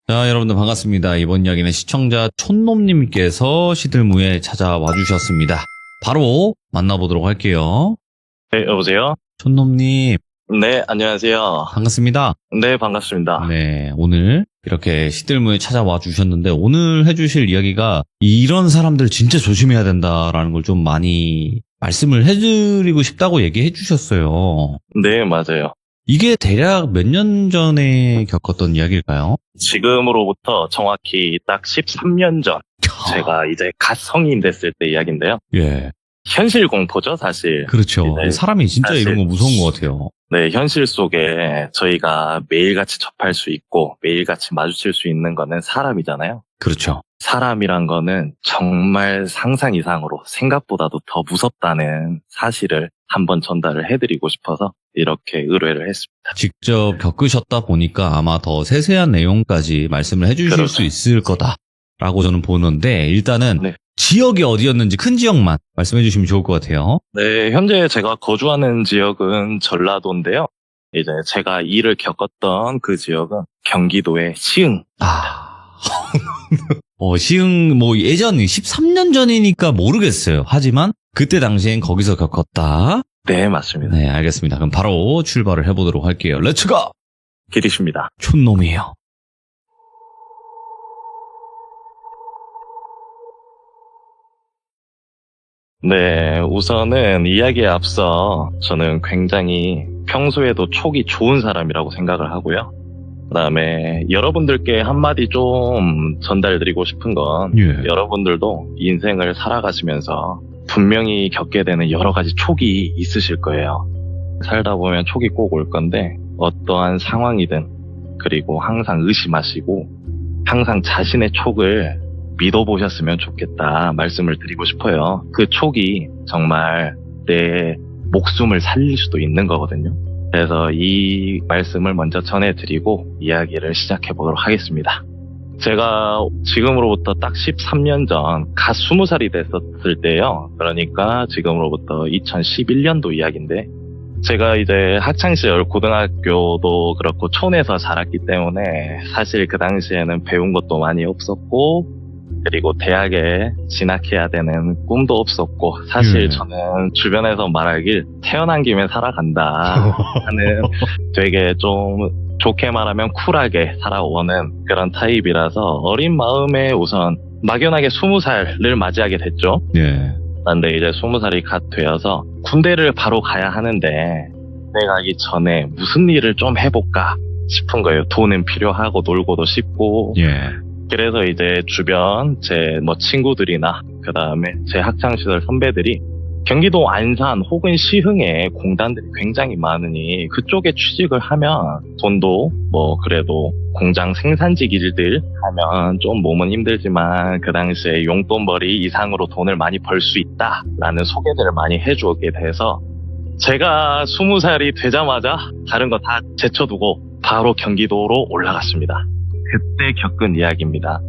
자, 여러분들 반갑습니다. 이번 이야기는 시청자 촌놈님께서 시들무에 찾아와 주셨습니다. 바로 만나보도록 할게요. 네, 여보세요? 촌놈님, 네, 안녕하세요. 반갑습니다. 네, 반갑습니다. 네, 오늘 이렇게 시들무에 찾아와 주셨는데 오늘 해주실 이야기가 이런 사람들 진짜 조심해야 된다라는 걸 좀 많이 말씀을 해드리고 싶다고 얘기해 주셨어요. 네, 맞아요. 이게 대략 몇 년 전에 겪었던 이야기일까요? 지금으로부터 정확히 딱 13년 전, 제가 이제 갓 성인 됐을 때 이야기인데요. 예, 현실 공포죠, 사실. 그렇죠. 네, 사람이 진짜 사실- 이런 거 무서운 것 같아요. 네, 현실 속에 저희가 매일같이 접할 수 있고, 매일같이 마주칠 수 있는 거는 사람이잖아요. 그렇죠. 사람이란 거는 정말 상상 이상으로 생각보다도 더 무섭다는 사실을 한번 전달을 해드리고 싶어서 이렇게 의뢰를 했습니다. 직접 겪으셨다 보니까 아마 더 세세한 내용까지 말씀을 해주실 그렇죠. 수 있을 거다라고 저는 보는데 일단은 네. 지역이 어디였는지 큰 지역만 말씀해 주시면 좋을 것 같아요. 네, 현재 제가 거주하는 지역은 전라도인데요. 이제 제가 일을 겪었던 그 지역은 경기도의 시흥. 시흥 예전 13년 전이니까 모르겠어요. 하지만 그때 당시엔 거기서 겪었다. 네, 맞습니다. 네, 알겠습니다. 그럼 바로 출발을 해보도록 할게요. 렛츠고! 길이십니다. 촌놈이에요. 네, 우선은 이야기에 앞서 저는 굉장히 평소에도 촉이 좋은 사람이라고 생각을 하고요. 그다음에 여러분들께 한마디 좀 전달드리고 싶은 건 예. 여러분들도 인생을 살아가시면서 분명히 겪게 되는 여러 가지 촉이 있으실 거예요. 살다 보면 촉이 꼭 올 건데 어떠한 상황이든 그리고 항상 의심하시고 항상 자신의 촉을 믿어보셨으면 좋겠다 말씀을 드리고 싶어요. 그 촉이 정말 내 목숨을 살릴 수도 있는 거거든요. 그래서 이 말씀을 먼저 전해드리고 이야기를 시작해보도록 하겠습니다. 제가 지금으로부터 딱 13년 전 갓 20살이 됐었을 때요. 그러니까 지금으로부터 2011년도 이야기인데 제가 이제 학창시절 고등학교도 그렇고 촌에서 자랐기 때문에 사실 그 당시에는 배운 것도 많이 없었고 그리고 대학에 진학해야 되는 꿈도 없었고 사실 저는 주변에서 말하길 태어난 김에 살아간다 하는 되게 좀 좋게 말하면 쿨하게 살아오는 그런 타입이라서 어린 마음에 우선 막연하게 20살을 맞이하게 됐죠. 예. 그런데 이제 20살이 갓 되어서 군대를 바로 가야 하는데 군대 가기 전에 무슨 일을 좀 해볼까 싶은 거예요. 돈은 필요하고 놀고도 싶고 예. 그래서 이제 주변 제 친구들이나 그 다음에 제 학창시절 선배들이 경기도 안산 혹은 시흥에 공단들이 굉장히 많으니 그쪽에 취직을 하면 돈도 그래도 공장 생산직 일들 하면 좀 몸은 힘들지만 그 당시에 용돈벌이 이상으로 돈을 많이 벌 수 있다라는 소개들을 많이 해주게 돼서 제가 20살이 되자마자 다른 거 다 제쳐두고 바로 경기도로 올라갔습니다. 그때 겪은 이야기입니다.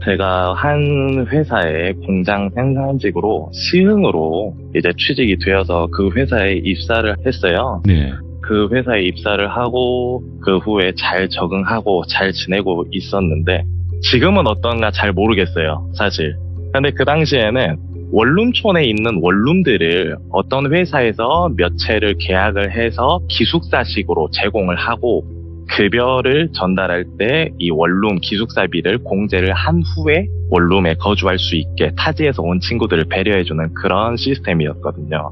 제가 한 회사의 공장 생산직으로 시흥으로 이제 취직이 되어서 그 회사에 입사를 했어요. 네. 그 회사에 입사를 하고 그 후에 잘 적응하고 잘 지내고 있었는데 지금은 어떤가 잘 모르겠어요, 사실. 근데 그 당시에는 원룸촌에 있는 원룸들을 어떤 회사에서 몇 채를 계약을 해서 기숙사식으로 제공을 하고 급여를 전달할 때 이 원룸 기숙사비를 공제를 한 후에 원룸에 거주할 수 있게 타지에서 온 친구들을 배려해주는 그런 시스템이었거든요.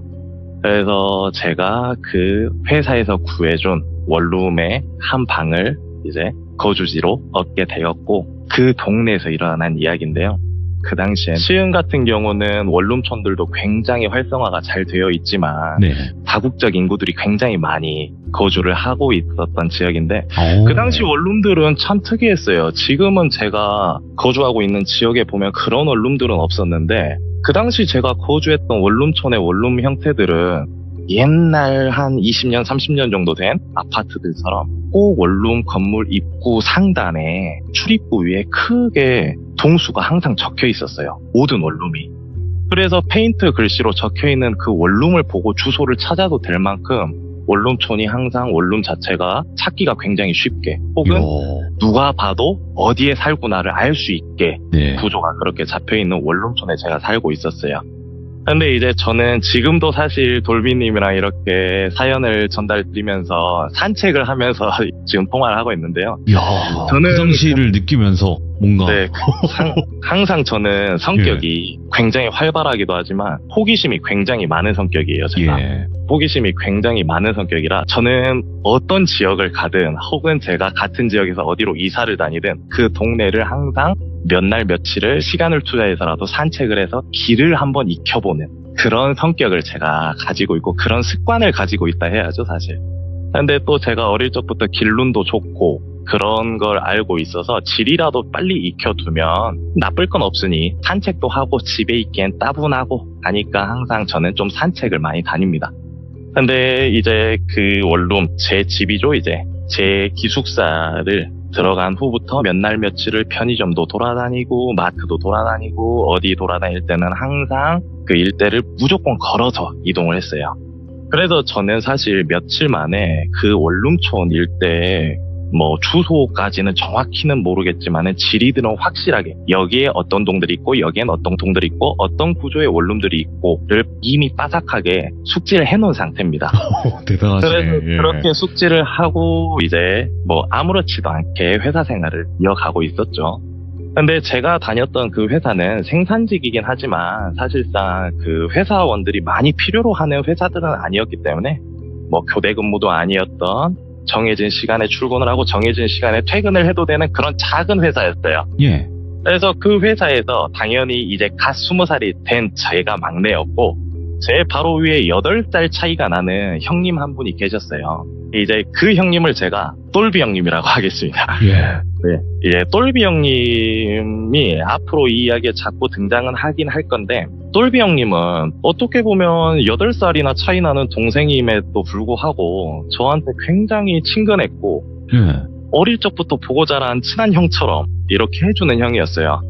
그래서 제가 그 회사에서 구해준 원룸의 한 방을 이제 거주지로 얻게 되었고 그 동네에서 일어난 이야기인데요. 그 당시에 시흥 같은 경우는 원룸촌들도 굉장히 활성화가 잘 되어 있지만 네. 다국적 인구들이 굉장히 많이 거주를 하고 있었던 지역인데 오. 그 당시 원룸들은 참 특이했어요. 지금은 제가 거주하고 있는 지역에 보면 그런 원룸들은 없었는데 그 당시 제가 거주했던 원룸촌의 원룸 형태들은 옛날 한 20년, 30년 정도 된 아파트들처럼 꼭 원룸 건물 입구 상단에 출입구 위에 크게 동수가 항상 적혀 있었어요. 모든 원룸이. 그래서 페인트 글씨로 적혀 있는 그 원룸을 보고 주소를 찾아도 될 만큼 원룸촌이 항상 원룸 자체가 찾기가 굉장히 쉽게 혹은 이야. 누가 봐도 어디에 살구나를 알 수 있게 네. 구조가 그렇게 잡혀있는 원룸촌에 제가 살고 있었어요. 근데 이제 저는 지금도 사실 돌비님이랑 이렇게 사연을 전달드리면서 산책을 하면서 지금 통화를 하고 있는데요. 이야, 저는 그 당시를 느끼면서 뭔가 네, 항상 저는 성격이 굉장히 활발하기도 하지만 호기심이 굉장히 많은 성격이에요. 제가 예. 호기심이 굉장히 많은 성격이라 저는 어떤 지역을 가든 혹은 제가 같은 지역에서 어디로 이사를 다니든 그 동네를 항상 몇 날 며칠을 시간을 투자해서라도 산책을 해서 길을 한번 익혀보는 그런 성격을 제가 가지고 있고 그런 습관을 가지고 있다 해야죠, 사실. 근데 또 제가 어릴 적부터 길눈도 좋고 그런 걸 알고 있어서 질이라도 빨리 익혀두면 나쁠 건 없으니 산책도 하고 집에 있기엔 따분하고 하니까 항상 저는 좀 산책을 많이 다닙니다. 근데 이제 그 원룸, 제 집이죠, 이제. 제 기숙사를 들어간 후부터 몇 날 며칠을 편의점도 돌아다니고 마트도 돌아다니고 어디 돌아다닐 때는 항상 그 일대를 무조건 걸어서 이동을 했어요. 그래서 저는 사실 며칠 만에 그 원룸촌 일대에 뭐 주소까지는 정확히는 모르겠지만은 지리들은 확실하게 여기에 어떤 동들이 있고 여기엔 어떤 동들이 있고 어떤 구조의 원룸들이 있고를 이미 빠삭하게 숙지를 해놓은 상태입니다. 대단하시네. 그래서 예. 그렇게 숙지를 하고 이제 뭐 아무렇지도 않게 회사 생활을 이어가고 있었죠. 근데 제가 다녔던 그 회사는 생산직이긴 하지만 사실상 그 회사원들이 많이 필요로 하는 회사들은 아니었기 때문에 뭐 교대 근무도 아니었던 정해진 시간에 출근을 하고 정해진 시간에 퇴근을 해도 되는 그런 작은 회사였어요. 예. 그래서 그 회사에서 당연히 이제 갓 20살이 된 제가 막내였고 제 바로 위에 8살 차이가 나는 형님 한 분이 계셨어요. 이제 그 형님을 제가 똘비 형님이라고 하겠습니다. 예. 네, 이제 똘비 형님이 앞으로 이 이야기에 자꾸 등장은 하긴 할 건데 똘비 형님은 어떻게 보면 8살이나 차이 나는 동생임에도 불구하고 저한테 굉장히 친근했고 예. 어릴 적부터 보고 자란 친한 형처럼 이렇게 해주는 형이었어요.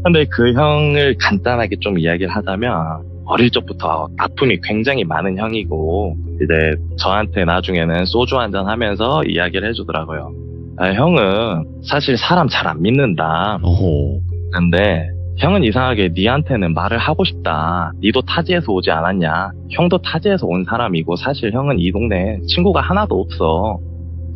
근데 그 형을 간단하게 좀 이야기를 하자면 어릴 적부터 아픔이 굉장히 많은 형이고 이제 저한테 나중에는 소주 한잔 하면서 이야기를 해주더라고요. 아, 형은 사실 사람 잘 안 믿는다. 오호. 근데 형은 이상하게 니한테는 말을 하고 싶다. 니도 타지에서 오지 않았냐. 형도 타지에서 온 사람이고 사실 형은 이 동네에 친구가 하나도 없어.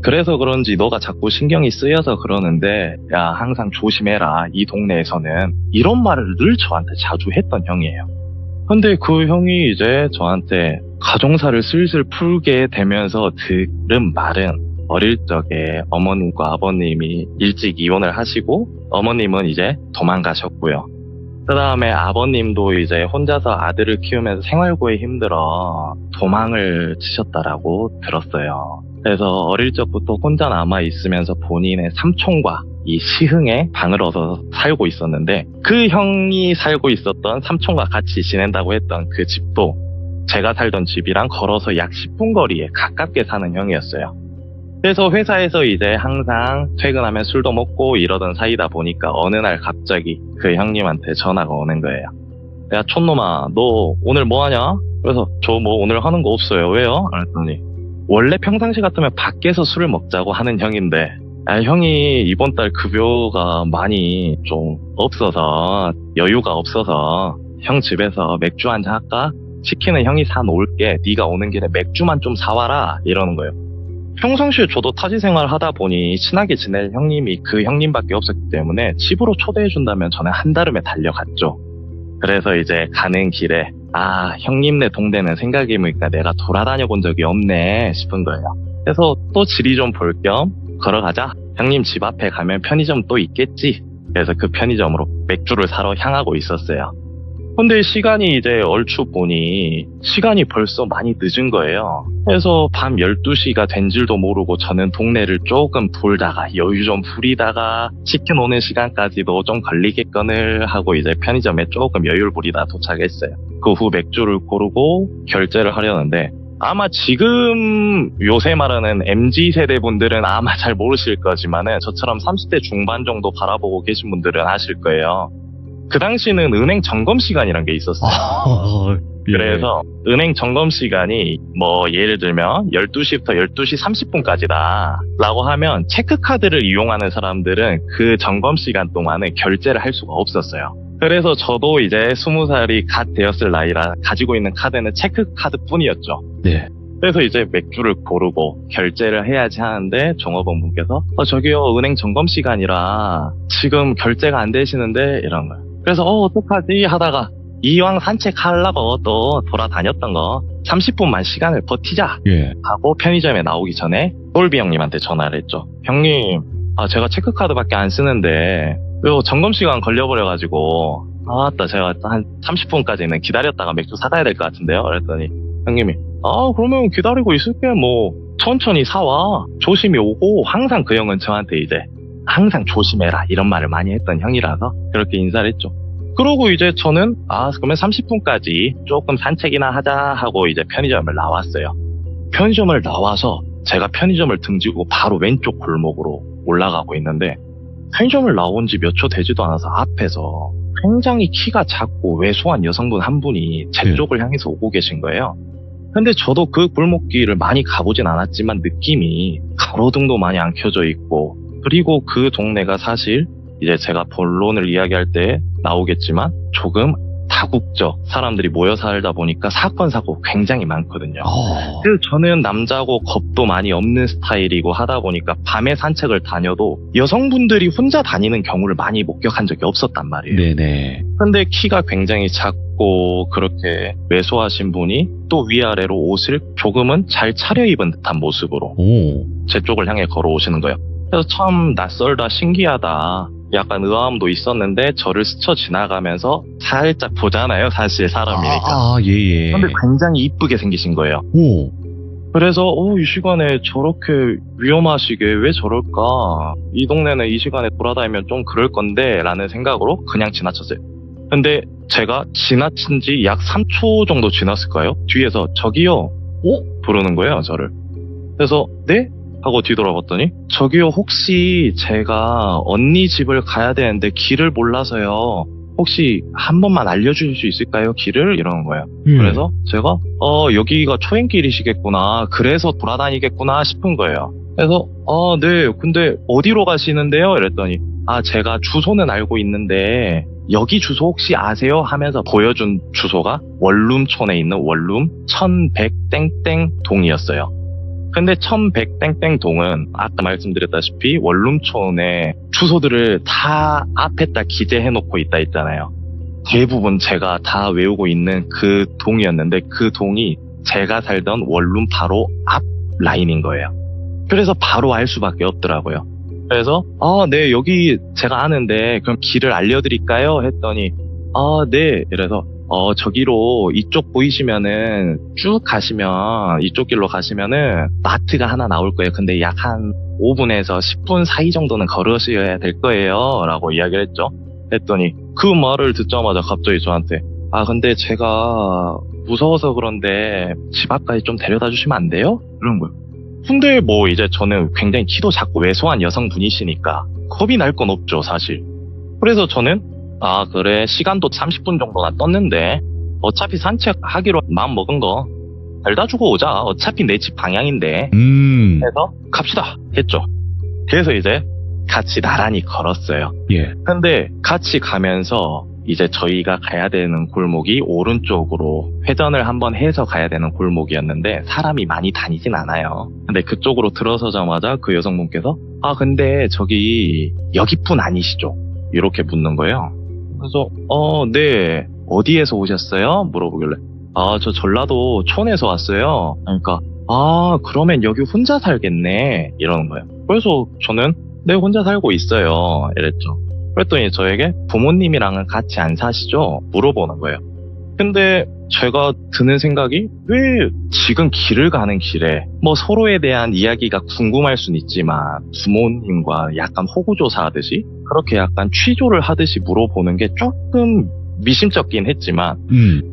그래서 그런지 너가 자꾸 신경이 쓰여서 그러는데 야 항상 조심해라. 이 동네에서는 이런 말을 늘 저한테 자주 했던 형이에요. 근데 그 형이 이제 저한테 가정사를 슬슬 풀게 되면서 들은 말은 어릴 적에 어머님과 아버님이 일찍 이혼을 하시고 어머님은 이제 도망가셨고요. 그 다음에 아버님도 이제 혼자서 아들을 키우면서 생활고에 힘들어 도망을 치셨다라고 들었어요. 그래서 어릴 적부터 혼자 남아 있으면서 본인의 삼촌과 이 시흥에 방을 얻어서 살고 있었는데 그 형이 살고 있었던 삼촌과 같이 지낸다고 했던 그 집도 제가 살던 집이랑 걸어서 약 10분 거리에 가깝게 사는 형이었어요. 그래서 회사에서 이제 항상 퇴근하면 술도 먹고 이러던 사이다 보니까 어느 날 갑자기 그 형님한테 전화가 오는 거예요. 야 촌놈아 너 오늘 뭐 하냐? 그래서 저 뭐 오늘 하는 거 없어요. 왜요? 그랬더니 원래 평상시 같으면 밖에서 술을 먹자고 하는 형인데 형이 이번 달 급여가 많이 좀 없어서 여유가 없어서 형 집에서 맥주 한잔 할까? 치킨은 형이 사 놓을게. 네가 오는 길에 맥주만 좀 사와라 이러는 거예요. 평상시에 저도 타지 생활 하다 보니 친하게 지낼 형님이 그 형님밖에 없었기 때문에 집으로 초대해준다면 저는 한달음에 달려갔죠. 그래서 이제 가는 길에 아 형님네 동네는 생각해보니까 내가 돌아다녀 본 적이 없네 싶은 거예요. 그래서 또 지리 좀 볼 겸 걸어가자. 형님 집 앞에 가면 편의점 또 있겠지. 그래서 그 편의점으로 맥주를 사러 향하고 있었어요. 근데 시간이 이제 얼추 보니 시간이 벌써 많이 늦은 거예요. 그래서 밤 12시가 된 줄도 모르고 저는 동네를 조금 돌다가 여유 좀 부리다가 치킨 오는 시간까지도 좀 걸리겠거늘 하고 이제 편의점에 조금 여유를 부리다 도착했어요. 그 후 맥주를 고르고 결제를 하려는데 아마 지금 요새 말하는 MZ세대 분들은 아마 잘 모르실 거지만은 저처럼 30대 중반 정도 바라보고 계신 분들은 아실 거예요. 그 당시는 은행 점검 시간이란 게 있었어요. 예. 그래서 은행 점검 시간이 뭐 예를 들면 12시부터 12시 30분까지다 라고 하면 체크카드를 이용하는 사람들은 그 점검 시간 동안에 결제를 할 수가 없었어요. 그래서 저도 이제 20살이 갓 되었을 나이라 가지고 있는 카드는 체크카드 뿐이었죠. 네. 그래서 이제 맥주를 고르고 결제를 해야지 하는데 종업원분께서 저기요 은행 점검 시간이라 지금 결제가 안 되시는데 이런 거예요. 그래서 어떡하지 하다가 이왕 산책하려고 또 돌아다녔던 거 30분만 시간을 버티자 예. 하고 편의점에 나오기 전에 똘비 형님한테 전화를 했죠. 형님 제가 체크카드밖에 안 쓰는데 요 점검시간 걸려버려가지고 아따 제가 한 30분까지는 기다렸다가 맥주 사가야 될 것 같은데요. 그랬더니 형님이 그러면 기다리고 있을게 뭐 천천히 사와 조심히 오고 항상 그 형은 저한테 이제 항상 조심해라 이런 말을 많이 했던 형이라서 그렇게 인사를 했죠. 그러고 이제 저는 그러면 30분까지 조금 산책이나 하자 하고 이제 편의점을 나왔어요. 편의점을 나와서 제가 편의점을 등지고 바로 왼쪽 골목으로 올라가고 있는데 편의점을 나온 지 몇 초 되지도 않아서 앞에서 굉장히 키가 작고 왜소한 여성분 한 분이 제 쪽을 향해서 오고 계신 거예요. 근데 저도 그 골목길을 많이 가보진 않았지만 느낌이 가로등도 많이 안 켜져 있고 그리고 그 동네가 사실 이제 제가 본론을 이야기할 때 나오겠지만 조금 다국적 사람들이 모여 살다 보니까 사건 사고 굉장히 많거든요. 그래서 저는 남자고 겁도 많이 없는 스타일이고 하다 보니까 밤에 산책을 다녀도 여성분들이 혼자 다니는 경우를 많이 목격한 적이 없었단 말이에요. 네네. 근데 키가 굉장히 작고 그렇게 왜소하신 분이 또 위아래로 옷을 조금은 잘 차려입은 듯한 모습으로 오. 제 쪽을 향해 걸어오시는 거예요. 그래서 참 낯설다 신기하다 약간 의아함도 있었는데 저를 스쳐 지나가면서 살짝 보잖아요. 사실 사람이니까. 예예. 근데 굉장히 이쁘게 생기신 거예요. 오. 그래서 이 시간에 저렇게 위험하시게 왜 저럴까? 이 동네는 이 시간에 돌아다니면 좀 그럴 건데 라는 생각으로 그냥 지나쳤어요. 근데 제가 지나친 지 약 3초 정도 지났을까요? 뒤에서 저기요 부르는 거예요 저를. 그래서 네? 하고 뒤돌아봤더니 저기요 혹시 제가 언니 집을 가야 되는데 길을 몰라서요. 혹시 한 번만 알려주실 수 있을까요? 길을? 이러는 거예요. 그래서 제가 여기가 초행길이시겠구나. 그래서 돌아다니겠구나 싶은 거예요. 그래서 네 근데 어디로 가시는데요? 이랬더니 제가 주소는 알고 있는데 여기 주소 혹시 아세요? 하면서 보여준 주소가 원룸촌에 있는 원룸 1100땡땡 동이었어요. 근데 1100땡땡 동은 아까 말씀드렸다시피 원룸촌에 주소들을 다 앞에다 기재해놓고 있다 했잖아요. 대부분 제가 다 외우고 있는 그 동이었는데 그 동이 제가 살던 원룸 바로 앞 라인인 거예요. 그래서 바로 알 수밖에 없더라고요. 그래서 네 여기 제가 아는데 그럼 길을 알려드릴까요? 했더니 네 이래서 저기로 이쪽 보이시면은 쭉 가시면 이쪽 길로 가시면은 마트가 하나 나올 거예요. 근데 약 한 5분에서 10분 사이 정도는 걸으셔야 될 거예요 라고 이야기를 했죠. 했더니 그 말을 듣자마자 갑자기 저한테 근데 제가 무서워서 그런데 집 앞까지 좀 데려다 주시면 안 돼요? 이런 거예요. 근데 뭐 이제 저는 굉장히 키도 작고 왜소한 여성분이시니까 겁이 날 건 없죠 사실. 그래서 저는 그래 시간도 30분 정도나 떴는데 어차피 산책하기로 마음 먹은 거 데려다 주고 오자. 어차피 내 집 방향인데 해서 갑시다 했죠. 그래서 이제 같이 나란히 걸었어요. 예. 근데 같이 가면서 이제 저희가 가야 되는 골목이 오른쪽으로 회전을 한번 해서 가야 되는 골목이었는데 사람이 많이 다니진 않아요. 근데 그쪽으로 들어서자마자 그 여성분께서 근데 저기 여기뿐 아니시죠? 이렇게 묻는 거예요. 그래서 네 어디에서 오셨어요? 물어보길래 저 전라도 촌에서 왔어요. 그러니까 그러면 여기 혼자 살겠네 이러는 거예요. 그래서 저는 네 혼자 살고 있어요 이랬죠. 그랬더니 저에게 부모님이랑은 같이 안 사시죠? 물어보는 거예요. 근데 제가 드는 생각이 왜 지금 길을 가는 길에 뭐 서로에 대한 이야기가 궁금할 순 있지만 부모님과 약간 호구조사하듯이 그렇게 약간 취조를 하듯이 물어보는 게 조금 미심쩍긴 했지만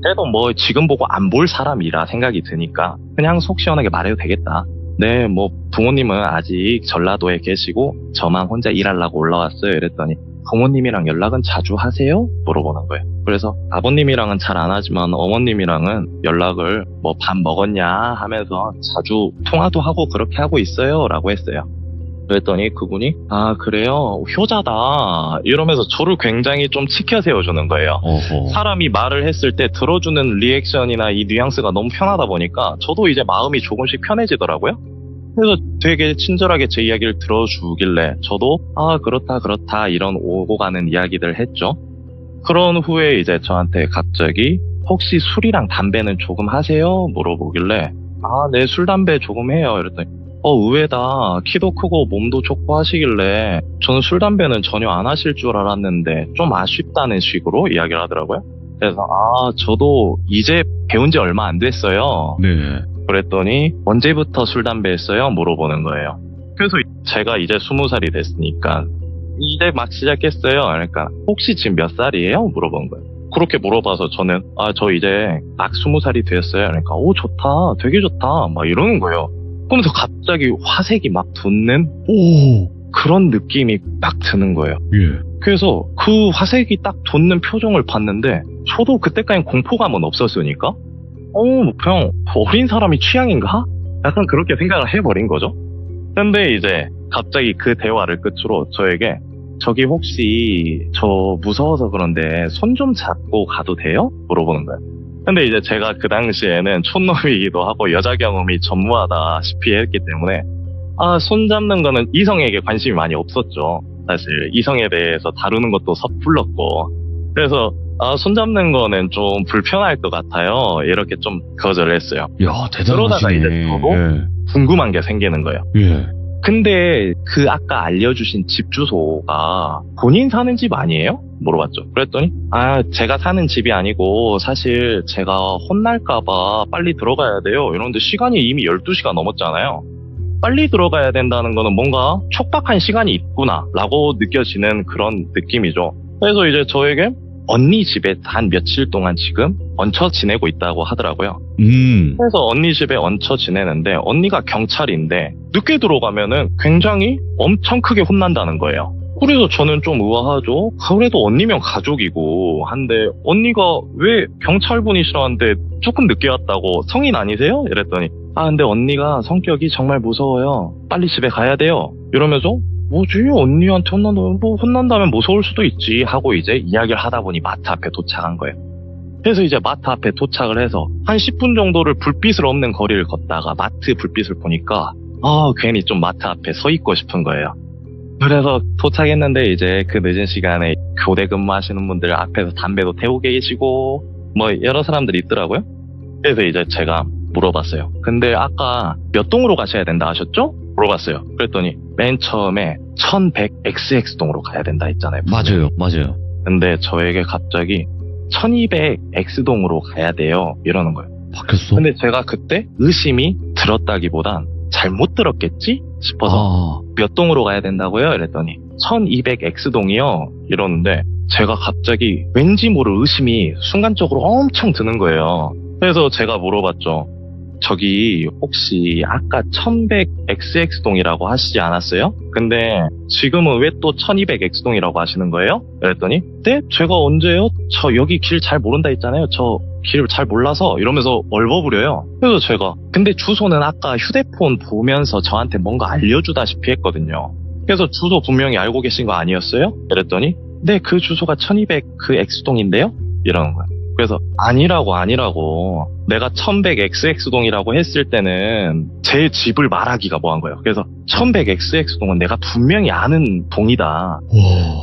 그래도 뭐 지금 보고 안 볼 사람이라 생각이 드니까 그냥 속 시원하게 말해도 되겠다. 네, 뭐 부모님은 아직 전라도에 계시고 저만 혼자 일하려고 올라왔어요. 이랬더니 부모님이랑 연락은 자주 하세요? 물어보는 거예요. 그래서 아버님이랑은 잘 안 하지만 어머님이랑은 연락을 뭐 밥 먹었냐 하면서 자주 통화도 하고 그렇게 하고 있어요 라고 했어요. 그랬더니 그분이 아 그래요? 효자다 이러면서 저를 굉장히 좀 치켜 세워주는 거예요. 어허. 사람이 말을 했을 때 들어주는 리액션이나 이 뉘앙스가 너무 편하다 보니까 저도 이제 마음이 조금씩 편해지더라고요. 그래서 되게 친절하게 제 이야기를 들어주길래 저도 아 그렇다 이런 오고 가는 이야기들 했죠. 그런 후에 이제 저한테 갑자기 혹시 술이랑 담배는 조금 하세요? 물어보길래 아 네 술 담배 조금 해요. 이랬더니 의외다. 키도 크고 몸도 좋고 하시길래 저는 술 담배는 전혀 안 하실 줄 알았는데 좀 아쉽다는 식으로 이야기를 하더라고요. 그래서 저도 이제 배운 지 얼마 안 됐어요. 네. 그랬더니 언제부터 술 담배 했어요? 물어보는 거예요. 그래서 제가 이제 20살이 됐으니까 이제 막 시작했어요. 그러니까 혹시 지금 몇 살이에요? 물어본 거예요. 그렇게 물어봐서 저는 저 이제 막 20살이 됐어요. 그러니까 오 좋다. 되게 좋다. 막 이러는 거예요. 그러면서 갑자기 화색이 막 돋는 오. 그런 느낌이 딱 드는 거예요. 예. 그래서 그 화색이 딱 돋는 표정을 봤는데 저도 그때까지 공포감은 없었으니까 그냥 어린 사람이 취향인가? 약간 그렇게 생각을 해버린 거죠. 근데 이제 갑자기 그 대화를 끝으로 저에게 저기 혹시 저 무서워서 그런데 손 좀 잡고 가도 돼요? 물어보는 거예요. 근데 이제 제가 그 당시에는 촌놈이기도 하고 여자 경험이 전무하다시피 했기 때문에 손 잡는 거는 이성에게 관심이 많이 없었죠. 사실 이성에 대해서 다루는 것도 섣불렀고 그래서 손 잡는 거는 좀 불편할 것 같아요. 이렇게 좀 거절을 했어요. 야, 대단하시네. 그러다가 이제 저도 예. 궁금한 게 생기는 거예요. 예. 근데 그 아까 알려주신 집 주소가 본인 사는 집 아니에요? 물어봤죠. 그랬더니 제가 사는 집이 아니고 사실 제가 혼날까봐 빨리 들어가야 돼요. 이러는데 시간이 이미 12시가 넘었잖아요. 빨리 들어가야 된다는 거는 뭔가 촉박한 시간이 있구나 라고 느껴지는 그런 느낌이죠. 그래서 이제 저에게 언니 집에 한 며칠 동안 지금 얹혀 지내고 있다고 하더라고요. 그래서 언니 집에 얹혀 지내는데 언니가 경찰인데 늦게 들어가면은 굉장히 엄청 크게 혼난다는 거예요. 그래서 저는 좀 의아하죠. 그래도 언니면 가족이고 한데 언니가 왜 경찰분이시라는데 조금 늦게 왔다고 성인 아니세요? 이랬더니 근데 언니가 성격이 정말 무서워요. 빨리 집에 가야 돼요. 이러면서 뭐지? 언니한테 혼난다면 무서울 수도 있지 하고 이제 이야기를 하다 보니 마트 앞에 도착한 거예요. 그래서 이제 마트 앞에 도착을 해서 한 10분 정도를 불빛을 없는 거리를 걷다가 마트 불빛을 보니까 괜히 좀 마트 앞에 서 있고 싶은 거예요. 그래서 도착했는데 이제 그 늦은 시간에 교대 근무하시는 분들 앞에서 담배도 태우고 계시고 뭐 여러 사람들이 있더라고요. 그래서 이제 제가 물어봤어요. 근데 아까 몇 동으로 가셔야 된다 하셨죠? 물어봤어요. 그랬더니 맨 처음에 1100XX동으로 가야 된다 했잖아요. 맞아요. 근데 저에게 갑자기 1200X동으로 가야 돼요. 이러는 거예요. 바뀌었어? 근데 제가 그때 의심이 들었다기보단 잘못 들었겠지 싶어서 몇 동으로 가야 된다고요? 이랬더니 1200X동이요. 이러는데 제가 갑자기 왠지 모를 의심이 순간적으로 엄청 드는 거예요. 그래서 제가 물어봤죠. 저기 혹시 아까 1100XX동이라고 하시지 않았어요? 근데 지금은 왜 또 1200X동이라고 하시는 거예요? 그랬더니 네? 제가 언제요? 저 여기 길 잘 모른다 했잖아요. 저 길 잘 몰라서 이러면서 얼버무려요. 그래서 제가 근데 주소는 아까 휴대폰 보면서 저한테 뭔가 알려주다시피 했거든요. 그래서 주소 분명히 알고 계신 거 아니었어요? 그랬더니 네, 그 주소가 1200 그 X동인데요? 이러는 거예요. 그래서 아니라고 내가 1100XX동이라고 했을 때는 제 집을 말하기가 뭐한 거예요. 그래서 1100XX동은 내가 분명히 아는 동이다. 와.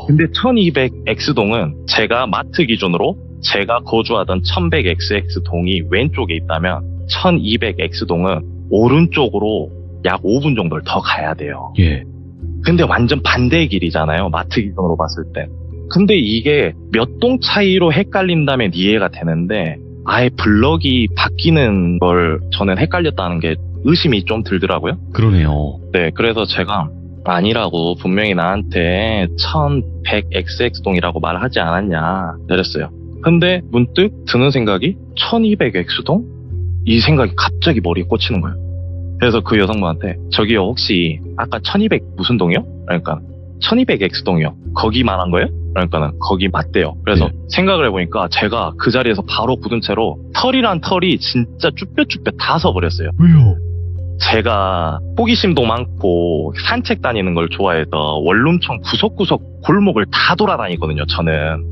근데 1200X동은 제가 마트 기준으로 제가 거주하던 1100XX동이 왼쪽에 있다면 1200X동은 오른쪽으로 약 5분 정도를 더 가야 돼요. 예. 근데 완전 반대의 길이잖아요. 마트 기준으로 봤을 때. 근데 이게 몇 동 차이로 헷갈린다면 이해가 되는데 아예 블럭이 바뀌는 걸 저는 헷갈렸다는 게 의심이 좀 들더라고요. 그러네요. 네, 그래서 제가 아니라고 분명히 나한테 1100XX동이라고 말하지 않았냐 이랬어요. 근데 문득 드는 생각이 1200X동? 이 생각이 갑자기 머리에 꽂히는 거예요. 그래서 그 여성분한테 저기요 혹시 아까 1200 무슨 동이요? 그러니까 1200X동이요. 거기 말한 거예요? 그러니까는 거기 맞대요. 그래서 네. 생각을 해보니까 제가 그 자리에서 바로 굳은 채로 털이란 털이 진짜 쭈뼛쭈뼛 다 서버렸어요. 왜요? 제가 호기심도 많고 산책 다니는 걸 좋아해서 원룸촌 구석구석 골목을 다 돌아다니거든요. 저는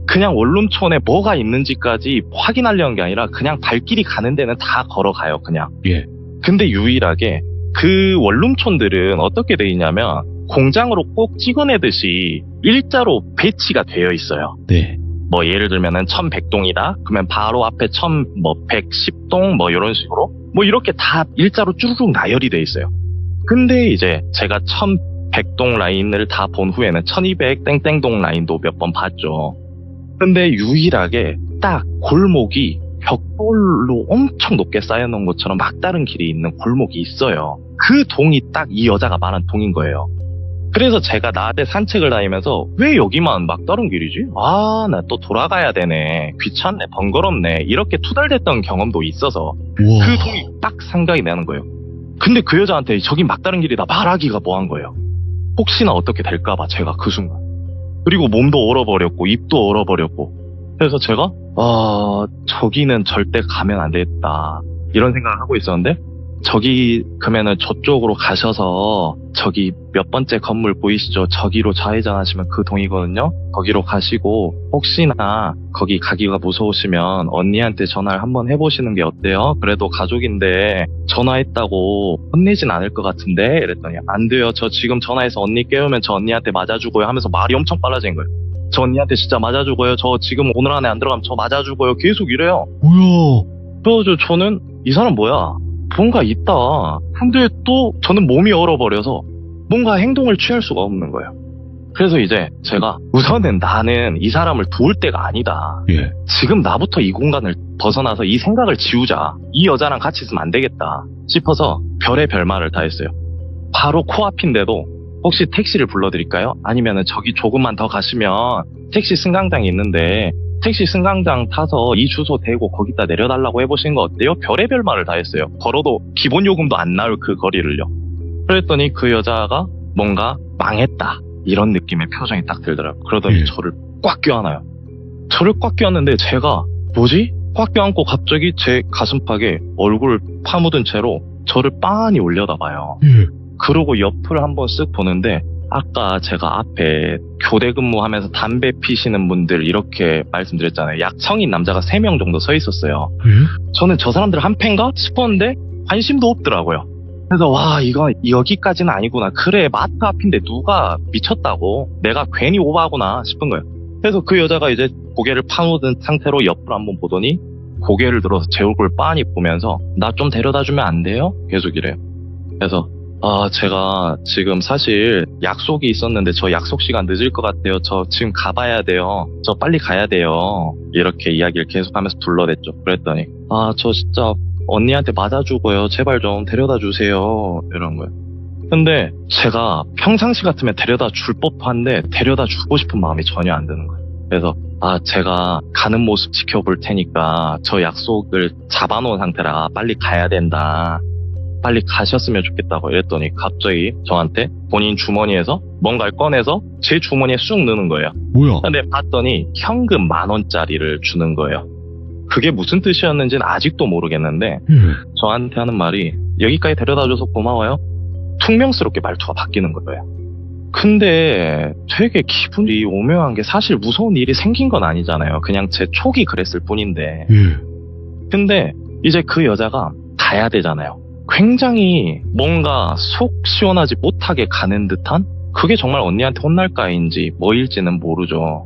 그냥 원룸촌에 뭐가 있는지까지 확인하려는 게 아니라 그냥 발길이 가는 데는 다 걸어가요. 그냥. 예. 근데 유일하게 그 원룸촌들은 어떻게 돼 있냐면 공장으로 꼭 찍어내듯이 일자로 배치가 되어 있어요. 네. 뭐 예를 들면은 1100동이다. 그러면 바로 앞에 1110동 뭐 이런 식으로 뭐 이렇게 다 일자로 쭈르륵 나열이 돼 있어요. 근데 이제 제가 1100동 라인을 다 본 후에는 1200 땡땡동 라인도 몇 번 봤죠. 근데 유일하게 딱 골목이 벽돌로 엄청 높게 쌓여놓은 것처럼 막다른 길이 있는 골목이 있어요. 그 동이 딱 이 여자가 말한 동인 거예요. 그래서 제가 낮에 산책을 다니면서 왜 여기만 막다른 길이지? 아, 나 또 돌아가야 되네. 귀찮네. 번거롭네. 이렇게 투덜댔던 경험도 있어서 우와. 그 동이 딱 생각이 나는 거예요. 근데 그 여자한테 저기 막다른 길이다 말하기가 뭐한 거예요. 혹시나 어떻게 될까봐 제가 그 순간. 그리고 몸도 얼어버렸고 입도 얼어버렸고 그래서 제가 저기는 절대 가면 안 되겠다 이런 생각을 하고 있었는데 저기 그러면은 저쪽으로 가셔서 저기 몇 번째 건물 보이시죠? 저기로 좌회전하시면 그 동이거든요. 거기로 가시고 혹시나 거기 가기가 무서우시면 언니한테 전화를 한번 해보시는 게 어때요? 그래도 가족인데 전화했다고 혼내진 않을 것 같은데 이랬더니 안 돼요. 저 지금 전화해서 언니 깨우면 저 언니한테 맞아주고요 하면서 말이 엄청 빨라진 거예요. 저 언니한테 진짜 맞아주고요. 저 지금 오늘 안에 안 들어가면 저 맞아주고요. 계속 이래요. 뭐야? 그래서 저는 이 사람 뭐야? 뭔가 있다. 근데 또 저는 몸이 얼어버려서 뭔가 행동을 취할 수가 없는 거예요. 그래서 이제 제가 우선은 나는 이 사람을 도울 때가 아니다. 예. 지금 나부터 이 공간을 벗어나서 이 생각을 지우자. 이 여자랑 같이 있으면 안 되겠다 싶어서 별의 별말을 다 했어요. 바로 코앞인데도 혹시 택시를 불러드릴까요? 아니면 저기 조금만 더 가시면 택시 승강장이 있는데 택시 승강장 타서 이 주소 대고 거기다 내려달라고 해보시는 거 어때요? 별의별 말을 다 했어요. 걸어도 기본 요금도 안 나올 그 거리를요. 그랬더니 그 여자가 뭔가 망했다 이런 느낌의 표정이 딱 들더라고요. 그러더니 저를 꽉 껴안아요. 저를 꽉 껴안는데 제가 뭐지? 꽉 껴안고 갑자기 제 가슴팍에 얼굴 파묻은 채로 저를 빤히 올려다봐요. 그러고 옆을 한번 쓱 보는데 아까 제가 앞에 교대 근무하면서 담배 피시는 분들 이렇게 말씀드렸잖아요. 약 성인 남자가 3명 정도 서 있었어요. 저는 저 사람들 한 팬가 싶었는데 관심도 없더라고요. 그래서 와 이거 여기까지는 아니구나. 그래 마트 앞인데 누가 미쳤다고. 내가 괜히 오버하구나 싶은 거예요. 그래서 그 여자가 이제 고개를 파묻은 상태로 옆을 한번 보더니 고개를 들어서 제 얼굴 빤히 보면서 나 좀 데려다 주면 안 돼요? 계속 이래요. 그래서 제가 지금 사실 약속이 있었는데 저 약속 시간 늦을 것 같아요. 저 지금 가봐야 돼요. 저 빨리 가야 돼요. 이렇게 이야기를 계속하면서 둘러댔죠. 그랬더니 저 진짜 언니한테 맞아주고요. 제발 좀 데려다 주세요. 이런 거예요. 근데 제가 평상시 같으면 데려다 줄 법한데 데려다 주고 싶은 마음이 전혀 안 드는 거예요. 그래서 제가 가는 모습 지켜볼 테니까 저 약속을 잡아놓은 상태라 빨리 가야 된다. 빨리 가셨으면 좋겠다고 이랬더니 갑자기 저한테 본인 주머니에서 뭔가를 꺼내서 제 주머니에 쑥 넣는 거예요. 뭐야? 근데 봤더니 현금 10,000원짜리를 주는 거예요. 그게 무슨 뜻이었는지는 아직도 모르겠는데 저한테 하는 말이 여기까지 데려다줘서 고마워요. 퉁명스럽게 말투가 바뀌는 거예요. 근데 되게 기분이 오묘한 게 사실 무서운 일이 생긴 건 아니잖아요. 그냥 제 촉이 그랬을 뿐인데. 근데 이제 그 여자가 가야 되잖아요. 굉장히 뭔가 속 시원하지 못하게 가는 듯한? 그게 정말 언니한테 혼날까인지 뭐일지는 모르죠.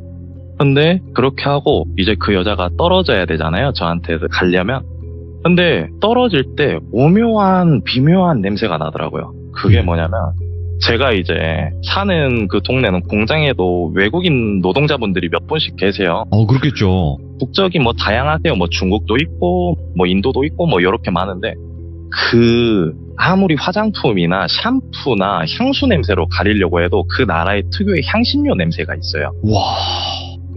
근데 그렇게 하고 이제 그 여자가 떨어져야 되잖아요. 저한테 가려면. 근데 떨어질 때 오묘한 비묘한 냄새가 나더라고요. 그게 뭐냐면 제가 이제 사는 그 동네는 공장에도 외국인 노동자분들이 몇 분씩 계세요. 그렇겠죠. 국적이 뭐 다양하세요. 뭐 중국도 있고 뭐 인도도 있고 뭐 이렇게 많은데 그 아무리 화장품이나 샴푸나 향수 냄새로 가리려고 해도 그 나라의 특유의 향신료 냄새가 있어요. 와.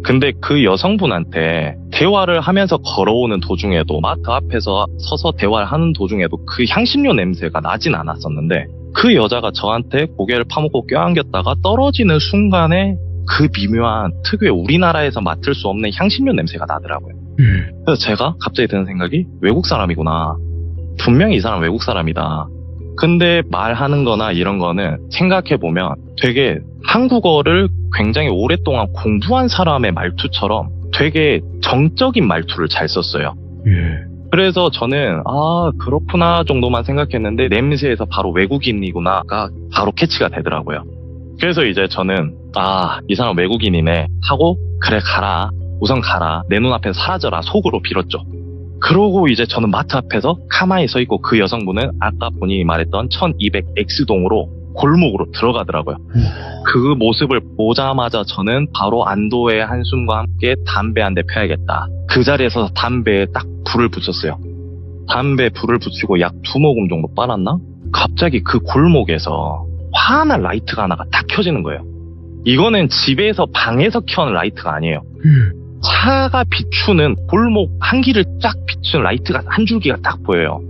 근데 그 여성분한테 대화를 하면서 걸어오는 도중에도 마트 앞에서 서서 대화를 하는 도중에도 그 향신료 냄새가 나진 않았었는데 그 여자가 저한테 고개를 파묻고 껴안겼다가 떨어지는 순간에 그 미묘한 특유의 우리나라에서 맡을 수 없는 향신료 냄새가 나더라고요. 그래서 제가 갑자기 드는 생각이 외국 사람이구나. 분명히 이 사람 외국 사람이다. 근데 말하는 거나 이런 거는 생각해보면 되게 한국어를 굉장히 오랫동안 공부한 사람의 말투처럼 되게 정적인 말투를 잘 썼어요. 그래서 저는 그렇구나 정도만 생각했는데 냄새에서 바로 외국인이구나가 바로 캐치가 되더라고요. 그래서 이제 저는 이 사람 외국인이네 하고 그래 가라. 우선 가라. 내 눈앞에서 사라져라. 속으로 빌었죠. 그러고 이제 저는 마트 앞에서 가만히 서 있고 그 여성분은 아까 본인이 말했던 1200X동으로 골목으로 들어가더라고요. 그 모습을 보자마자 저는 바로 안도의 한숨과 함께 담배 한 대 펴야겠다. 그 자리에서 담배에 딱 불을 붙였어요. 담배에 불을 붙이고 약 2모금 정도 빨았나? 갑자기 그 골목에서 환한 라이트가 하나가 딱 켜지는 거예요. 이거는 집에서 방에서 켜는 라이트가 아니에요. 차가 비추는 골목 한길을 쫙 비추는 라이트가 한 줄기가 딱 보여요.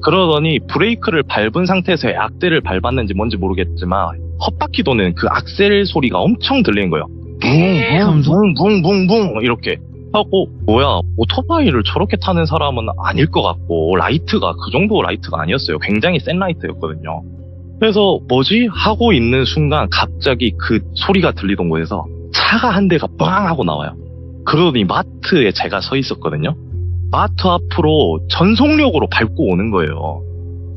그러더니 브레이크를 밟은 상태에서 악셀을 밟았는지 뭔지 모르겠지만 헛바퀴 도는 그 악셀 소리가 엄청 들리는 거예요. 붕붕붕붕붕붕 이렇게 하고 뭐야 오토바이를 저렇게 타는 사람은 아닐 것 같고 라이트가 그 정도 라이트가 아니었어요. 굉장히 센 라이트였거든요. 그래서 뭐지? 하고 있는 순간 갑자기 그 소리가 들리던 곳에서 차가 한 대가 빵 하고 나와요. 그러더니 마트에 제가 서 있었거든요. 마트 앞으로 전속력으로 밟고 오는 거예요.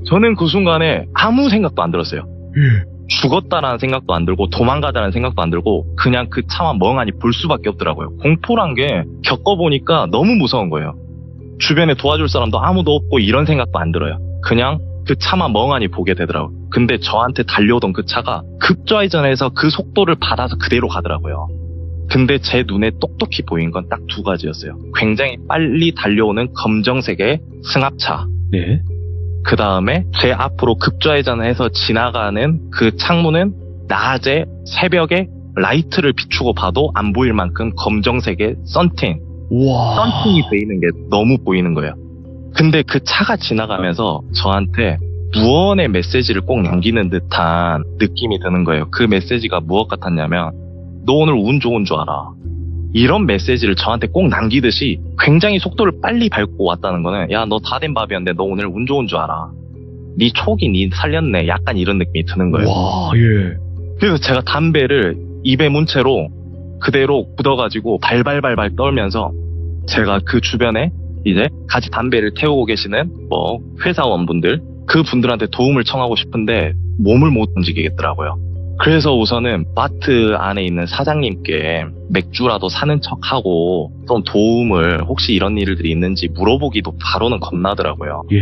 저는 그 순간에 아무 생각도 안 들었어요. 죽었다라는 생각도 안 들고 도망가다라는 생각도 안 들고 그냥 그 차만 멍하니 볼 수밖에 없더라고요. 공포란 게 겪어보니까 너무 무서운 거예요. 주변에 도와줄 사람도 아무도 없고 이런 생각도 안 들어요. 그냥 그 차만 멍하니 보게 되더라고요. 근데 저한테 달려오던 그 차가 급좌회전해서 그 속도를 받아서 그대로 가더라고요. 근데 제 눈에 똑똑히 보인 건 딱 2가지였어요. 굉장히 빨리 달려오는 검정색의 승합차. 네. 그 다음에 제 앞으로 급좌회전해서 지나가는 그 창문은 낮에 새벽에 라이트를 비추고 봐도 안 보일 만큼 검정색의 썬팅. 와. 썬팅이 돼 있는 게 너무 보이는 거예요. 근데 그 차가 지나가면서 저한테 무언의 메시지를 꼭 남기는 듯한 느낌이 드는 거예요. 그 메시지가 무엇 같았냐면 너 오늘 운 좋은 줄 알아. 이런 메시지를 저한테 꼭 남기듯이 굉장히 속도를 빨리 밟고 왔다는 거는 야, 너 다 된 밥이었는데 너 오늘 운 좋은 줄 알아. 네 촉이 네 살렸네. 약간 이런 느낌이 드는 거예요. 와, 예. 그래서 제가 담배를 입에 문 채로 그대로 굳어가지고 발발발발 떨면서 제가 그 주변에 이제 같이 담배를 태우고 계시는 뭐 회사원분들 그 분들한테 도움을 청하고 싶은데 몸을 못 움직이겠더라고요. 그래서 우선은 마트 안에 있는 사장님께 맥주라도 사는 척하고 좀 도움을 혹시 이런 일들이 있는지 물어보기도 바로는 겁나더라고요. 예.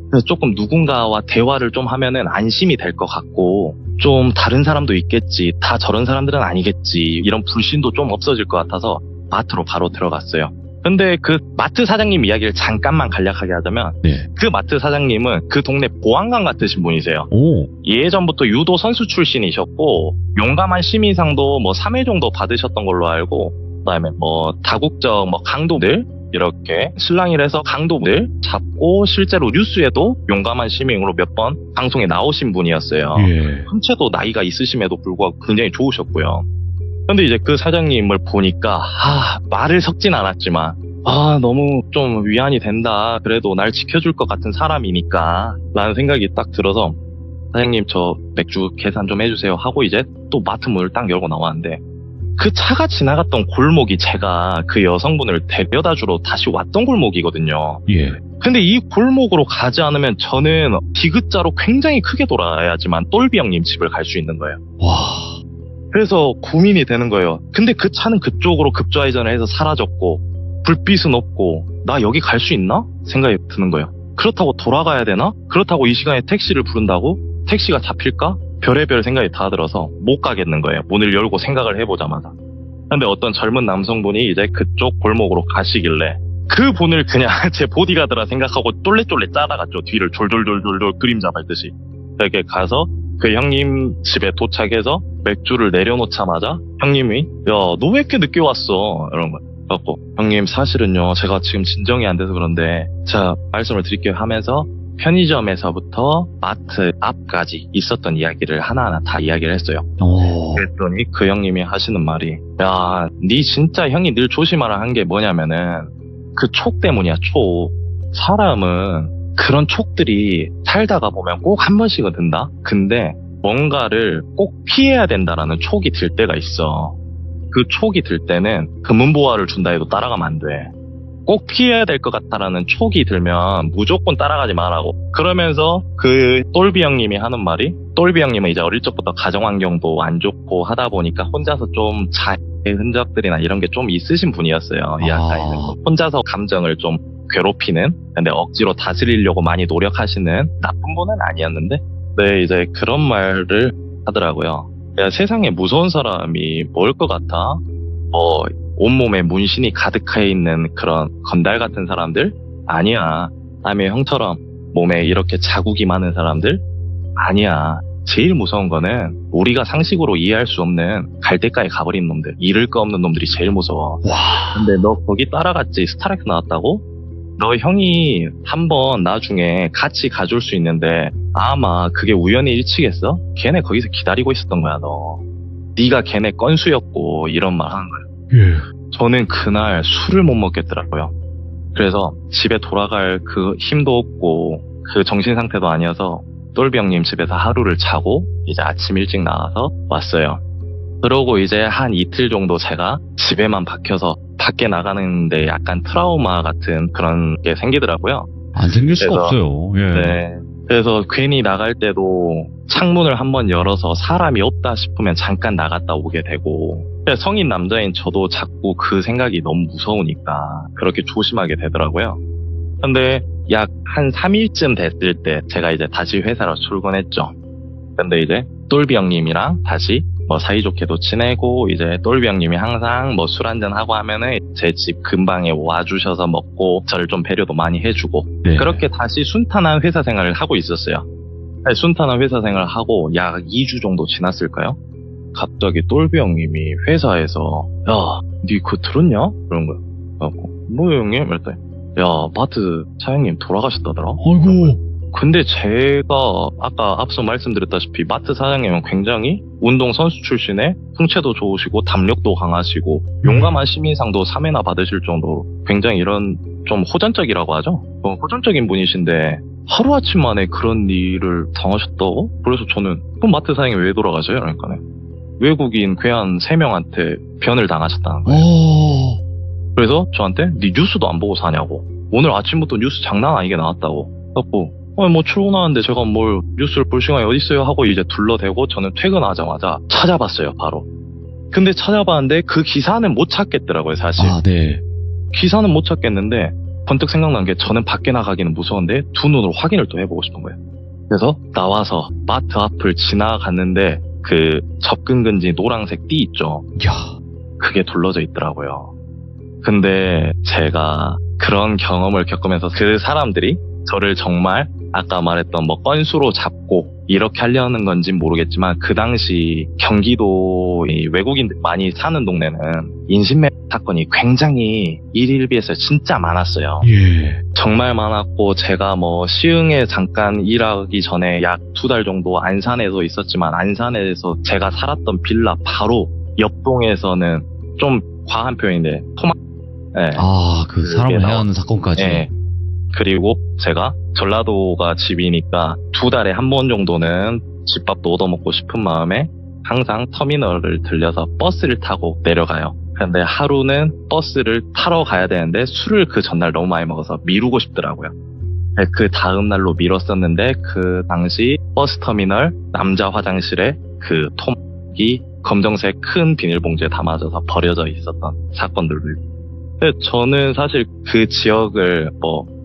그래서 조금 누군가와 대화를 좀 하면은 안심이 될 것 같고 좀 다른 사람도 있겠지. 다 저런 사람들은 아니겠지. 이런 불신도 좀 없어질 것 같아서 마트로 바로 들어갔어요. 근데 그 마트 사장님 이야기를 잠깐만 간략하게 하자면 네. 그 마트 사장님은 그 동네 보안관 같으신 분이세요. 오. 예전부터 유도 선수 출신이셨고 용감한 시민상도 뭐 3회 정도 받으셨던 걸로 알고 그다음에 뭐 다국적 뭐 강도들 이렇게 실랑이를 해서 강도들 잡고 실제로 뉴스에도 용감한 시민으로 몇 번 방송에 나오신 분이었어요. 예. 한채도 나이가 있으심에도 불구하고 굉장히 좋으셨고요. 근데 이제 그 사장님을 보니까 말을 섞진 않았지만 너무 좀 위안이 된다. 그래도 날 지켜줄 것 같은 사람이니까 라는 생각이 딱 들어서 사장님 저 맥주 계산 좀 해주세요 하고 이제 또 마트 문을 딱 열고 나왔는데 그 차가 지나갔던 골목이 제가 그 여성분을 데려다 주러 다시 왔던 골목이거든요. 예. 근데 이 골목으로 가지 않으면 저는 디귿자로 굉장히 크게 돌아야지만 똘비 형님 집을 갈 수 있는 거예요. 와. 그래서 고민이 되는 거예요. 근데 그 차는 그쪽으로 급좌회전을 해서 사라졌고 불빛은 없고 나 여기 갈 수 있나? 생각이 드는 거예요. 그렇다고 돌아가야 되나? 그렇다고 이 시간에 택시를 부른다고? 택시가 잡힐까? 별의별 생각이 다 들어서 못 가겠는 거예요. 문을 열고 생각을 해보자마자. 근데 어떤 젊은 남성분이 이제 그쪽 골목으로 가시길래 그 분을 그냥 제 보디가드라 생각하고 쫄래쫄래 따라갔죠. 뒤를 졸졸졸졸 그림자 밟듯이. 이렇게 가서 그 형님 집에 도착해서 맥주를 내려놓자마자 형님이 야, 너 왜 이렇게 늦게 왔어? 이런 거예요. 그래갖고 형님 사실은요 제가 지금 진정이 안 돼서 그런데 제가 말씀을 드릴게요 하면서 편의점에서부터 마트 앞까지 있었던 이야기를 하나하나 다 이야기를 했어요. 그랬더니 그 형님이 하시는 말이, 야, 니 진짜 형이 늘 조심하라 한 게 뭐냐면은 그 촉 때문이야, 촉. 사람은 그런 촉들이 살다가 보면 꼭 한 번씩은 든다? 근데 뭔가를 꼭 피해야 된다라는 촉이 들 때가 있어. 그 촉이 들 때는 금은보화를 준다 해도 따라가면 안 돼. 꼭 피해야 될 것 같다라는 촉이 들면 무조건 따라가지 말라고. 그러면서 그 똘비 형님이 하는 말이, 똘비 형님은 이제 어릴 적부터 가정환경도 안 좋고 하다 보니까 혼자서 좀 자해의 흔적들이나 이런 게 좀 있으신 분이었어요. 이 아까 있는 거. 혼자서 감정을 좀 괴롭히는, 근데 억지로 다스리려고 많이 노력하시는 나쁜 분은 아니었는데, 네, 이제 그런 말을 하더라고요. 야, 세상에 무서운 사람이 뭘 것 같아? 온몸에 문신이 가득해 있는 그런 건달 같은 사람들? 아니야. 남의 형처럼 몸에 이렇게 자국이 많은 사람들? 아니야. 제일 무서운 거는 우리가 상식으로 이해할 수 없는 갈대가에 가버린 놈들, 잃을 거 없는 놈들이 제일 무서워. 와. 근데 너 거기 따라갔지? 스타렉스 나왔다고? 너 형이 한번 나중에 같이 가줄 수 있는데 아마 그게 우연히 일치겠어? 걔네 거기서 기다리고 있었던 거야, 너. 네가 걔네 건수였고 이런 말 하는 거야. 예. 저는 그날 술을 못 먹겠더라고요. 그래서 집에 돌아갈 그 힘도 없고 그 정신 상태도 아니어서 똘비 형님 집에서 하루를 자고 이제 아침 일찍 나와서 왔어요. 그러고 이제 한 이틀 정도 제가 집에만 박혀서 밖에 나가는데 약간 트라우마 같은 그런 게 생기더라고요. 안 생길 수가 그래서, 없어요. 예. 네. 그래서 괜히 나갈 때도 창문을 한번 열어서 사람이 없다 싶으면 잠깐 나갔다 오게 되고, 성인 남자인 저도 자꾸 그 생각이 너무 무서우니까 그렇게 조심하게 되더라고요. 근데 약 한 3일쯤 됐을 때 제가 이제 다시 회사로 출근했죠. 근데 이제 똘비 형님이랑 다시 뭐 사이좋게도 지내고, 이제 똘비 형님이 항상 뭐 술 한잔 하고 하면은 제 집 근방에 와주셔서 먹고 저를 좀 배려도 많이 해주고, 네. 그렇게 다시 순탄한 회사 생활을 하고 있었어요. 순탄한 회사 생활을 하고 약 2주 정도 지났을까요? 갑자기 똘비 형님이 회사에서, 야, 니 그거 들었냐? 그런 거야. 뭐요 형님? 이랬더니, 야, 마트 사장님 돌아가셨다더라? 아이고. 근데 제가 아까 앞서 말씀드렸다시피 마트 사장님은 굉장히 운동 선수 출신에 풍채도 좋으시고 담력도 강하시고 용감한 시민상도 3회나 받으실 정도로 굉장히 이런 좀 호전적이라고 하죠. 호전적인 분이신데 하루아침 만에 그런 일을 당하셨다고? 그래서 저는 그럼 마트 사장님이 왜 돌아가셔요? 그러니까 외국인 괴한 3명한테 변을 당하셨다는 거예요. 그래서 저한테 네 뉴스도 안 보고 사냐고, 오늘 아침부터 뉴스 장난 아니게 나왔다고. 그래갖고 뭐 출근하는데 제가 뭘 뉴스를 볼 시간이 어딨어요 하고 이제 둘러대고 저는 퇴근하자마자 찾아봤어요, 바로. 근데 찾아봤는데 그 기사는 못 찾겠더라고요, 사실. 아, 네. 기사는 못 찾겠는데 번뜩 생각난 게, 저는 밖에 나가기는 무서운데 두 눈으로 확인을 또 해보고 싶은 거예요. 그래서 나와서 마트 앞을 지나갔는데 그 접근금지 노란색 띠 있죠. 야. 그게 둘러져 있더라고요. 근데 제가 그런 경험을 겪으면서 그 사람들이 저를 정말 아까 말했던 뭐 건수로 잡고 이렇게 하려는 건진 모르겠지만, 그 당시 경기도 외국인들 많이 사는 동네는 인신매매 사건이 굉장히 일일비해서 진짜 많았어요. 예. 정말 많았고, 제가 뭐 시흥에 잠깐 일하기 전에 약 2달 정도 안산에서 있었지만, 안산에서 제가 살았던 빌라 바로 옆동에서는 좀 과한 표현인데 네. 아, 그 사람을 해하는 사건까지. 네. 그리고 제가 전라도가 집이니까 2달에 한 번 정도는 집밥도 얻어먹고 싶은 마음에 항상 터미널을 들려서 버스를 타고 내려가요. 근데 하루는 버스를 타러 가야 되는데 술을 그 전날 너무 많이 먹어서 미루고 싶더라고요. 그 다음 날로 미뤘었는데, 그 당시 버스터미널 남자 화장실에 그 톰이 검정색 큰 비닐봉지에 담아져서 버려져 있었던 사건들도 있고. 근데 저는 사실 그 지역을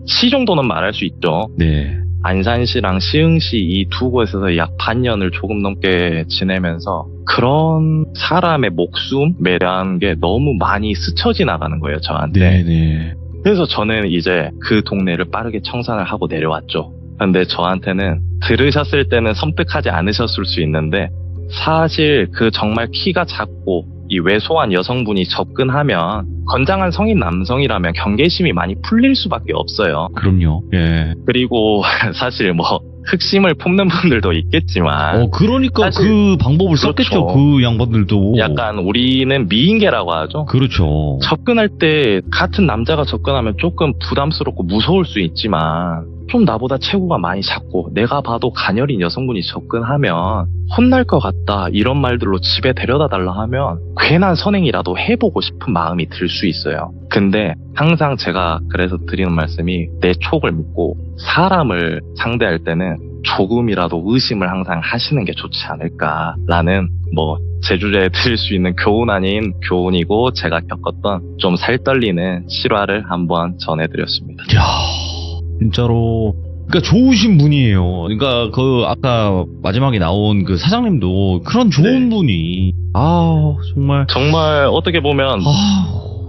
시 정도는 말할 수 있죠. 네. 안산시랑 시흥시 이 두 곳에서 약 반년을 조금 넘게 지내면서 그런 사람의 목숨에 대한 게 너무 많이 스쳐 지나가는 거예요, 저한테. 네네. 그래서 저는 이제 그 동네를 빠르게 청산을 하고 내려왔죠. 근데 저한테는 들으셨을 때는 섬뜩하지 않으셨을 수 있는데, 사실 그 정말 키가 작고 이 왜소한 여성분이 접근하면 건장한 성인 남성이라면 경계심이 많이 풀릴 수밖에 없어요. 그럼요. 예. 그리고 사실 뭐 흑심을 품는 분들도 있겠지만 그러니까 사실 그 방법을 썼겠죠. 그렇죠. 그 양반들도. 약간 우리는 미인계라고 하죠. 그렇죠. 접근할 때 같은 남자가 접근하면 조금 부담스럽고 무서울 수 있지만 좀 나보다 체구가 많이 작고 내가 봐도 가녀린 여성분이 접근하면 혼날 것 같다 이런 말들로 집에 데려다 달라 하면 괜한 선행이라도 해보고 싶은 마음이 들 수 있어요. 근데 항상 제가 그래서 드리는 말씀이 내 촉을 믿고 사람을 상대할 때는 조금이라도 의심을 항상 하시는 게 좋지 않을까라는 뭐 제 주제에 드릴 수 있는 교훈 아닌 교훈이고 제가 겪었던 좀 살떨리는 실화를 한번 전해드렸습니다. 이야, 진짜로. 그러니까 좋으신 분이에요. 그러니까 그 아까 마지막에 나온 그 사장님도 그런 좋은 네. 분이 정말 정말 어떻게 보면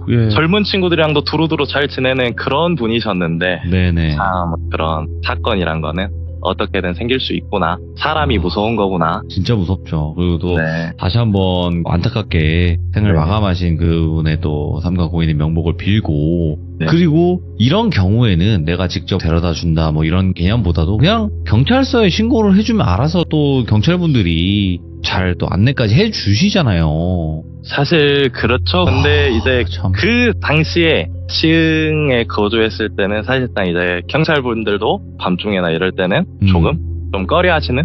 예. 젊은 친구들이랑도 두루두루 잘 지내는 그런 분이셨는데 네네. 참 그런 사건이란 거는 어떻게든 생길 수 있구나. 사람이 무서운 거구나. 진짜 무섭죠. 그리고 또 네. 다시 한번 안타깝게 생을 네. 마감하신 그분의 또 삼가 고인의 명복을 빌고 네. 그리고 이런 경우에는 내가 직접 데려다 준다 뭐 이런 개념보다도 그냥 경찰서에 신고를 해주면 알아서 또 경찰분들이 잘 또 안내까지 해주시잖아요. 사실 그렇죠. 근데 이제 참. 그 당시에 시흥에 거주했을 때는 사실상 이제 경찰분들도 밤중에나 이럴 때는 조금 좀 꺼려하시는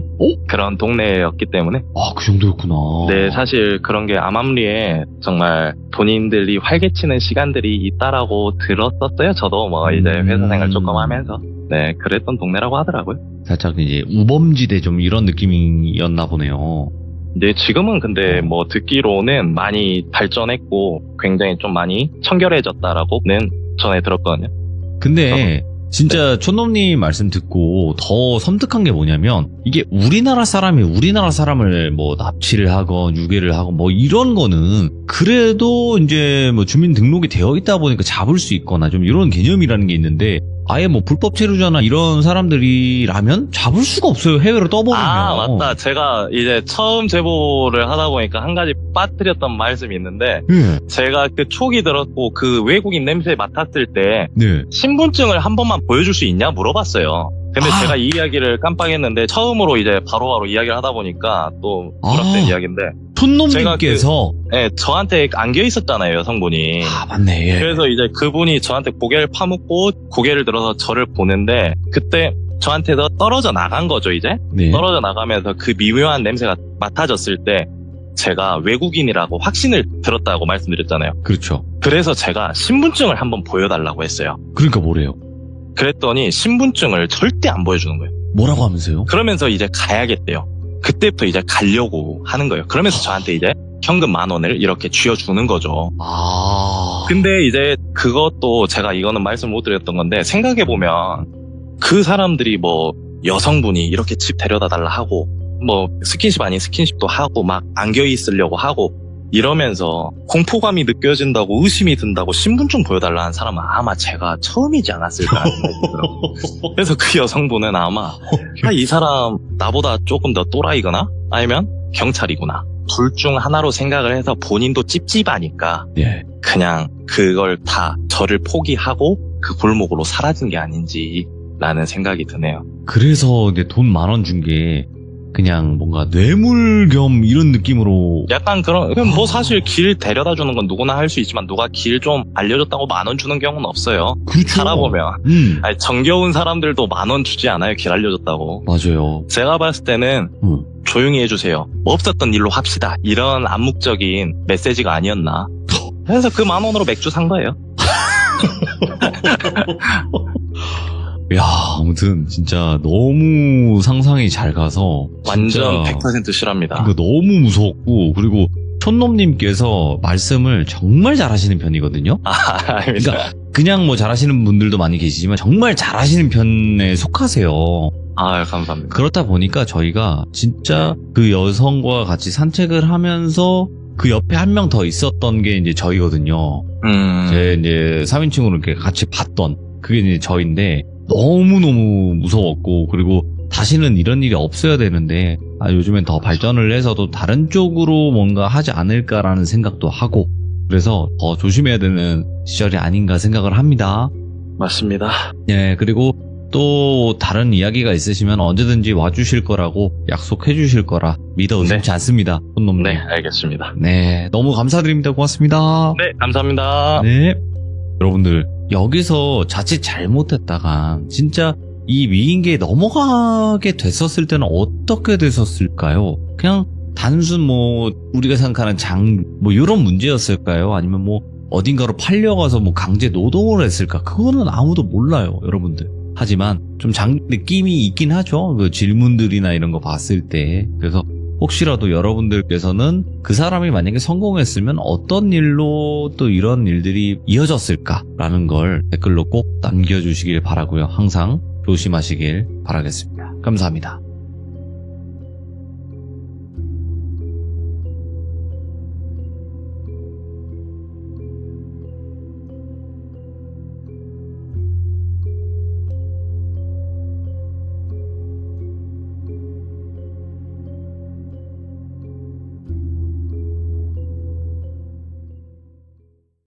그런 동네였기 때문에 그 정도였구나. 네, 사실 그런 게 암암리에 정말 본인들이 활개치는 시간들이 있다라고 들었었어요. 저도 뭐 이제 회사 생활 조금 하면서 네, 그랬던 동네라고 하더라고요. 살짝 이제 우범지대 좀 이런 느낌이었나 보네요. 네, 지금은 근데 뭐 듣기로는 많이 발전했고 굉장히 좀 많이 청결해졌다라고는 전해 들었거든요. 근데 진짜 촌놈님 말씀 듣고 더 섬뜩한 게 뭐냐면 이게 우리나라 사람이 우리나라 사람을 뭐 납치를 하건 유괴를 하건 뭐 이런 거는 그래도 이제 뭐 주민등록이 되어 있다 보니까 잡을 수 있거나 좀 이런 개념이라는 게 있는데 아예 뭐 불법 체류자나 이런 사람들이라면 잡을 수가 없어요. 해외로 떠버리면. 아, 맞다. 제가 이제 처음 제보를 하다 보니까 한 가지 빠뜨렸던 말씀이 있는데 네. 제가 그 촉이 들었고 그 외국인 냄새 맡았을 때 네. 신분증을 한 번만 보여줄 수 있냐 물어봤어요. 근데 제가 이 이야기를 깜빡했는데 처음으로 이제 바로바로 이야기를 하다 보니까 또 부락된 이야기인데 촌놈님께서 네, 저한테 안겨 있었잖아요, 여성분이. 맞네. 예. 그래서 이제 그분이 저한테 고개를 파묻고 고개를 들어서 저를 보는데 그때 저한테서 떨어져 나간 거죠, 이제. 네. 떨어져 나가면서 그 미묘한 냄새가 맡아졌을 때 제가 외국인이라고 확신을 들었다고 말씀드렸잖아요. 그렇죠. 그래서 제가 신분증을 한번 보여달라고 했어요. 그러니까 뭐래요? 그랬더니 신분증을 절대 안 보여주는 거예요. 뭐라고 하면서요? 그러면서 이제 가야겠대요. 그때부터 이제 가려고 하는 거예요. 그러면서 저한테 이제 현금 10,000원을 이렇게 쥐어주는 거죠. 근데 이제 그것도 제가 이거는 말씀 못 드렸던 건데 생각해보면 그 사람들이 뭐 여성분이 이렇게 집 데려다 달라 하고 뭐 스킨십 아닌 스킨십도 하고 막 안겨 있으려고 하고 이러면서 공포감이 느껴진다고 의심이 든다고 신분증 보여달라는 사람은 아마 제가 처음이지 않았을까 하는 생각이 들더라고요. 그래서 그 여성분은 아마 이 사람 나보다 조금 더 또라이거나 아니면 경찰이구나 둘 중 하나로 생각을 해서 본인도 찝찝하니까 예. 그냥 그걸 다 저를 포기하고 그 골목으로 사라진 게 아닌지라는 생각이 드네요. 그래서 이제 돈 10,000원 준 게 그냥 뭔가 뇌물 겸 이런 느낌으로. 약간 그런 뭐 사실 길 데려다 주는 건 누구나 할 수 있지만 누가 길 좀 알려줬다고 10,000원 주는 경우는 없어요. 그렇죠. 살아보면 아니, 정겨운 사람들도 10,000원 주지 않아요. 길 알려줬다고. 맞아요. 제가 봤을 때는 조용히 해주세요. 뭐 없었던 일로 합시다. 이런 암묵적인 메시지가 아니었나. 그래서 그 10,000원으로 맥주 산 거예요. 야, 아무튼 진짜 너무 상상이 잘 가서 완전 진짜 100% 실합니다. 이거 너무 무서웠고, 그리고 촌놈님께서 말씀을 정말 잘하시는 편이거든요. 아닙니다. 그러니까 그냥 뭐 잘하시는 분들도 많이 계시지만 정말 잘하시는 편에 속하세요. 아, 감사합니다. 그렇다 보니까 저희가 진짜 그 여성과 같이 산책을 하면서 그 옆에 한 명 더 있었던 게 이제 저희거든요. 제 이제 3인칭으로 이렇게 같이 봤던 그게 이제 저인데 너무너무 무서웠고, 그리고 다시는 이런 일이 없어야 되는데 요즘엔 더 발전을 해서도 다른 쪽으로 뭔가 하지 않을까라는 생각도 하고 그래서 더 조심해야 되는 시절이 아닌가 생각을 합니다. 맞습니다. 네, 그리고 또 다른 이야기가 있으시면 언제든지 와주실 거라고 약속해 주실 거라 믿어 의심치 않습니다. 손놈님. 네, 알겠습니다. 네, 너무 감사드립니다. 고맙습니다. 네, 감사합니다. 네. 여러분들, 여기서 자칫 잘못했다가 진짜 이 미인계에 넘어가게 됐었을 때는 어떻게 됐었을까요? 그냥 단순 우리가 생각하는 이런 문제였을까요? 아니면 어딘가로 팔려가서 강제 노동을 했을까? 그거는 아무도 몰라요, 여러분들. 하지만 좀 느낌이 있긴 하죠. 그 질문들이나 이런 거 봤을 때. 그래서 혹시라도 여러분들께서는 그 사람이 만약에 성공했으면 어떤 일로 또 이런 일들이 이어졌을까라는 걸 댓글로 꼭 남겨주시길 바라고요. 항상 조심하시길 바라겠습니다. 감사합니다.